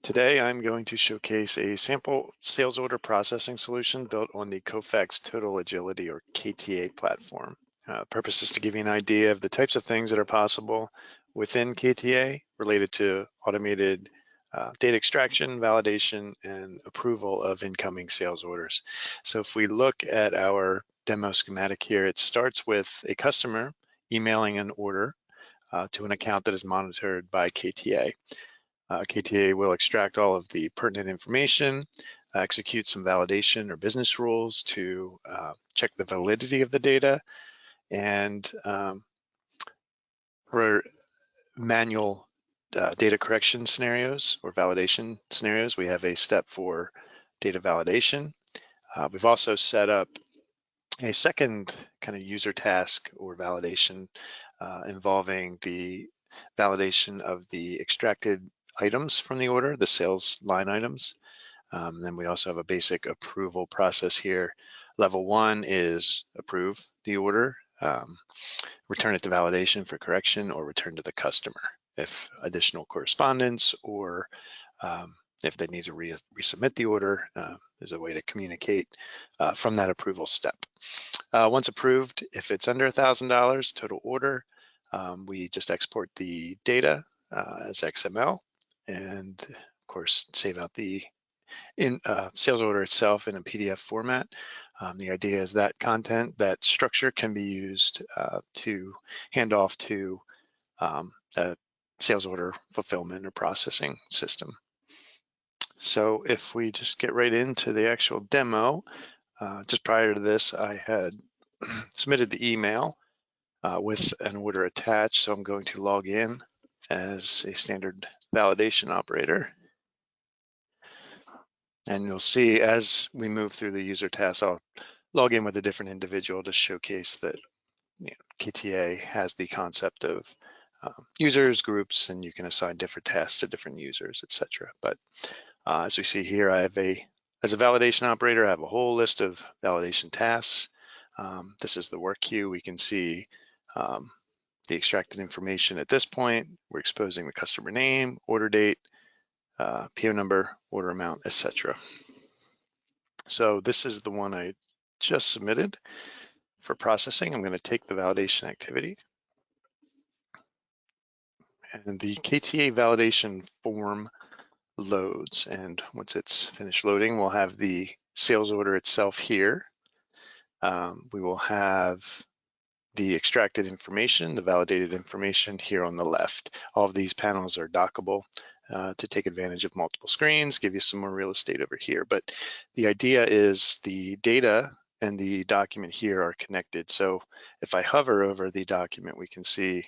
Today, I'm going to showcase a sample sales order processing solution built on the Kofax TotalAgility or KTA platform. The purpose is to give you an idea of the types of things that are possible within KTA related to automated data extraction, validation, and approval of incoming sales orders. So if we look at our demo schematic here, it starts with a customer emailing an order to an account that is monitored by KTA. KTA will extract all of the pertinent information, execute some validation or business rules to check the validity of the data, and for manual data correction scenarios or validation scenarios, we have a step for data validation. We've also set up a second kind of user task or validation involving the validation of the extracted items from the order, the sales line items. Then we also have a basic approval process here. Level 1 is approve the order, return it to validation for correction, or return to the customer if additional correspondence or if they need to resubmit the order. There's a way to communicate from that approval step. Once approved, if it's under $1,000 total order, we just export the data as XML and of course save out the sales order itself in a PDF format. The idea is that content, that structure can be used to hand off to a sales order fulfillment or processing system. So if we just get right into the actual demo, just prior to this, I had submitted the email with an order attached. So I'm going to log in as a standard validation operator. And you'll see as we move through the user tasks, I'll log in with a different individual to showcase that KTA has the concept of users, groups, and you can assign different tasks to different users, etc. But as we see here, as a validation operator, I have a whole list of validation tasks. This is the work queue. We can see the extracted information at this point. We're exposing the customer name, order date, PO number, order amount, etc. So this is the one I just submitted for processing. I'm going to take the validation activity. And the KTA validation form loads. And once it's finished loading, we'll have the sales order itself here. We will have the extracted information, the validated information here on the left. All of these panels are dockable to take advantage of multiple screens, give you some more real estate over here. But the idea is the data and the document here are connected. So if I hover over the document, we can see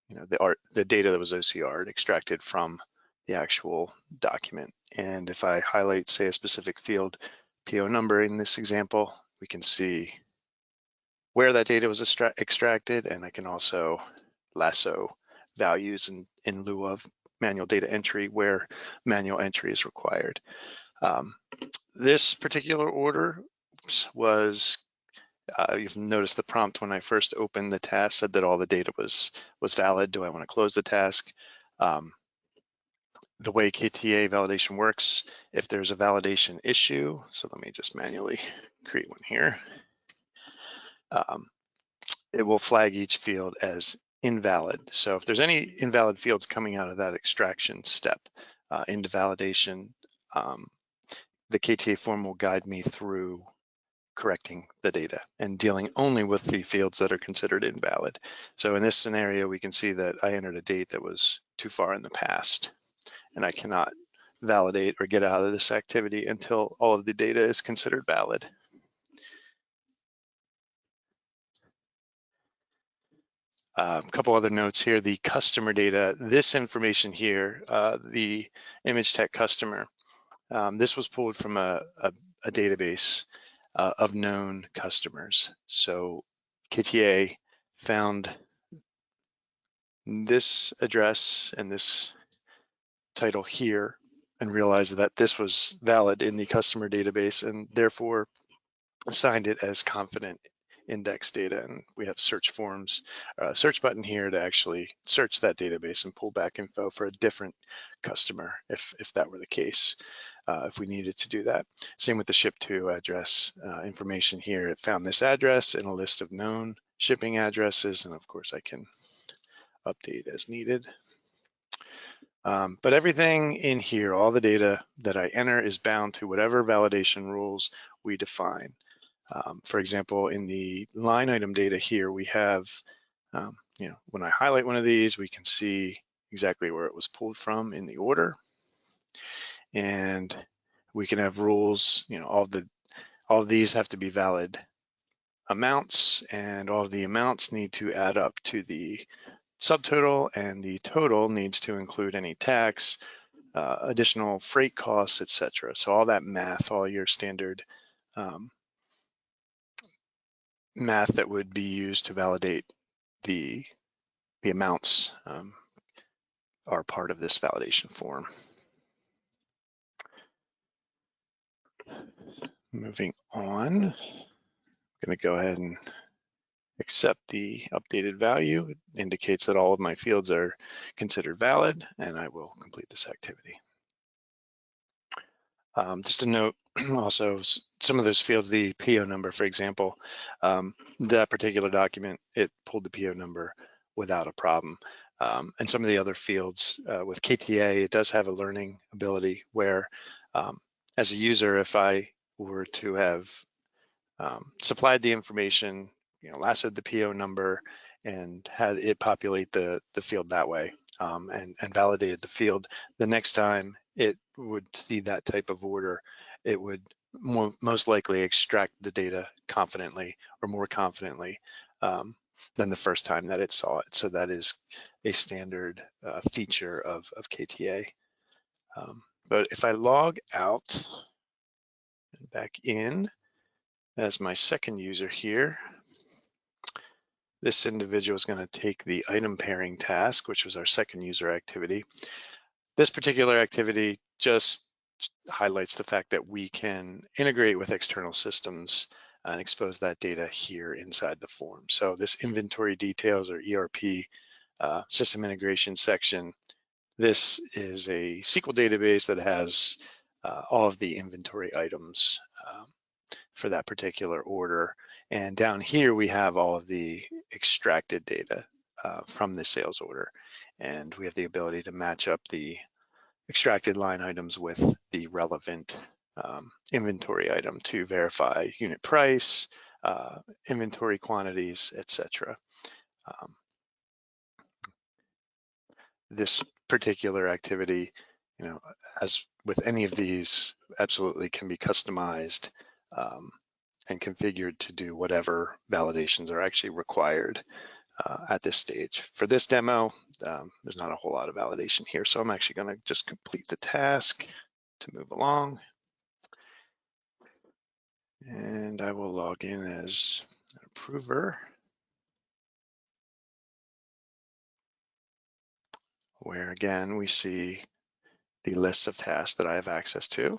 the data that was OCR'd, extracted from the actual document. And if I highlight, say, a specific field, PO number in this example, we can see where that data was extracted, and I can also lasso values in lieu of manual data entry where manual entry is required. This particular order was, you've noticed the prompt when I first opened the task said that all the data was valid. Do I want to close the task? The way KTA validation works, if there's a validation issue, so let me just manually create one here. It will flag each field as invalid. So if there's any invalid fields coming out of that extraction step into validation, the KTA form will guide me through correcting the data and dealing only with the fields that are considered invalid. So in this scenario, we can see that I entered a date that was too far in the past, and I cannot validate or get out of this activity until all of the data is considered valid. A couple other notes here, the customer data, this information here, the ImageTech customer, this was pulled from a database of known customers. So KTA found this address and this title here and realized that this was valid in the customer database and therefore assigned it as confident index data, and we have search forms, search button here to actually search that database and pull back info for a different customer if that were the case, if we needed to do that. Same with the ship to address information here. It found this address in a list of known shipping addresses, and of course I can update as needed. But everything in here, all the data that I enter is bound to whatever validation rules we define. For example, in the line item data here, we have, when I highlight one of these, we can see exactly where it was pulled from in the order. And we can have rules, all of these have to be valid amounts, and all of the amounts need to add up to the subtotal, and the total needs to include any tax, additional freight costs, etc. So all that math, all your standard math that would be used to validate the amounts are part of this validation form. Moving on, I'm going to go ahead and accept the updated value. It indicates that all of my fields are considered valid, and I will complete this activity. Just a note, also, some of those fields, the PO number, for example, that particular document, it pulled the PO number without a problem. And some of the other fields with KTA, it does have a learning ability where, as a user, if I were to have supplied the information, lasted the PO number, and had it populate the field that way, and validated the field, the next time it would see that type of order, it would most likely extract the data confidently or more confidently than the first time that it saw it. So that is a standard feature of KTA. But if I log out and back in as my second user here, this individual is going to take the item pairing task, which was our second user activity. This particular activity just highlights the fact that we can integrate with external systems and expose that data here inside the form. So this inventory details or ERP system integration section, this is a SQL database that has all of the inventory items for that particular order. And down here, we have all of the extracted data from the sales order. And we have the ability to match up the extracted line items with the relevant inventory item to verify unit price, inventory quantities, etc. This particular activity, as with any of these, absolutely can be customized and configured to do whatever validations are actually required at this stage. For this demo, there's not a whole lot of validation here, so I'm actually going to just complete the task to move along. And I will log in as an approver, where again, we see the list of tasks that I have access to.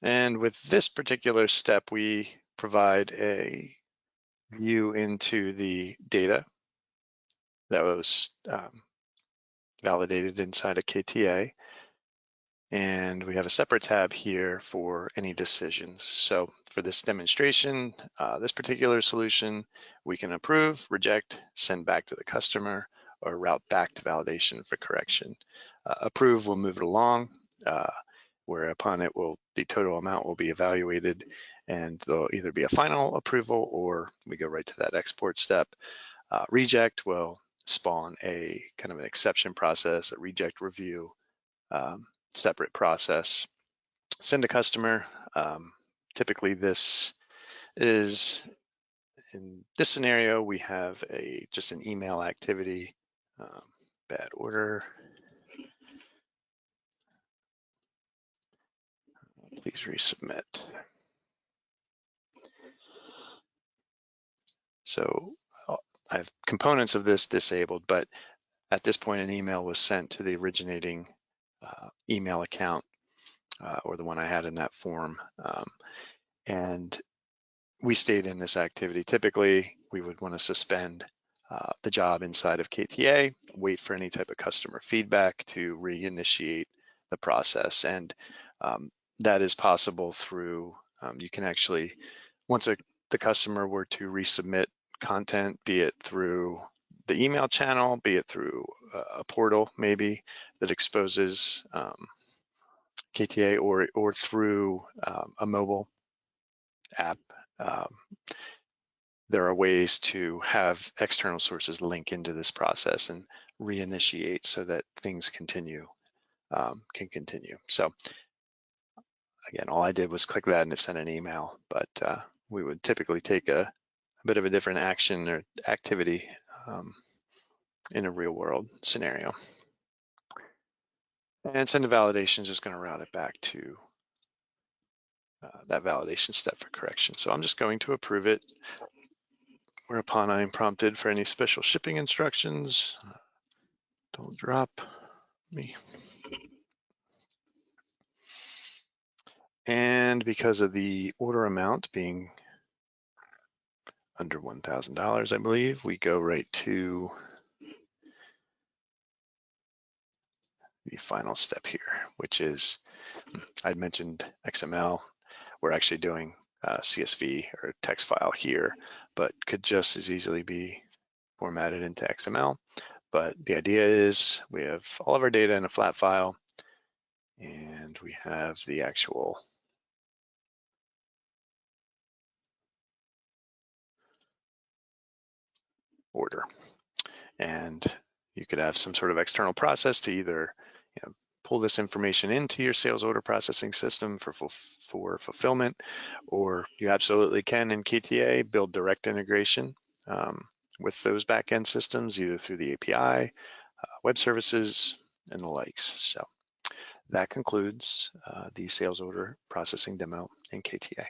And with this particular step, we provide a view into the data that was validated inside of KTA. And we have a separate tab here for any decisions. So for this demonstration, this particular solution, we can approve, reject, send back to the customer, or route back to validation for correction. Approve will move it along, whereupon the total amount will be evaluated, and there'll either be a final approval or we go right to that export step. Reject will spawn a kind of an exception process, a reject review, separate process. Send to customer. Typically this is, in this scenario, we have just an email activity, bad order. Please resubmit. So I have components of this disabled, but at this point, an email was sent to the originating email account or the one I had in that form. And we stayed in this activity. Typically, we would want to suspend the job inside of KTA, wait for any type of customer feedback to reinitiate the process. And that is possible through, you can actually, once the customer were to resubmit content, be it through the email channel, be it through a portal maybe that exposes KTA, or through a mobile app, there are ways to have external sources link into this process and reinitiate so that things can continue. So again, all I did was click that and it sent an email, but we would typically take a bit of a different action or activity in a real world scenario. And send a validation is just going to route it back to that validation step for correction. So I'm just going to approve it, whereupon I am prompted for any special shipping instructions. Don't drop me. And because of the order amount being under $1,000, I believe, we go right to the final step here, which is, I'd mentioned XML. We're actually doing CSV or text file here, but could just as easily be formatted into XML. But the idea is we have all of our data in a flat file, and we have the actual order. And you could have some sort of external process to either pull this information into your sales order processing system for fulfillment, or you absolutely can in KTA build direct integration with those backend systems, either through the API, web services, and the likes. So that concludes the sales order processing demo in KTA.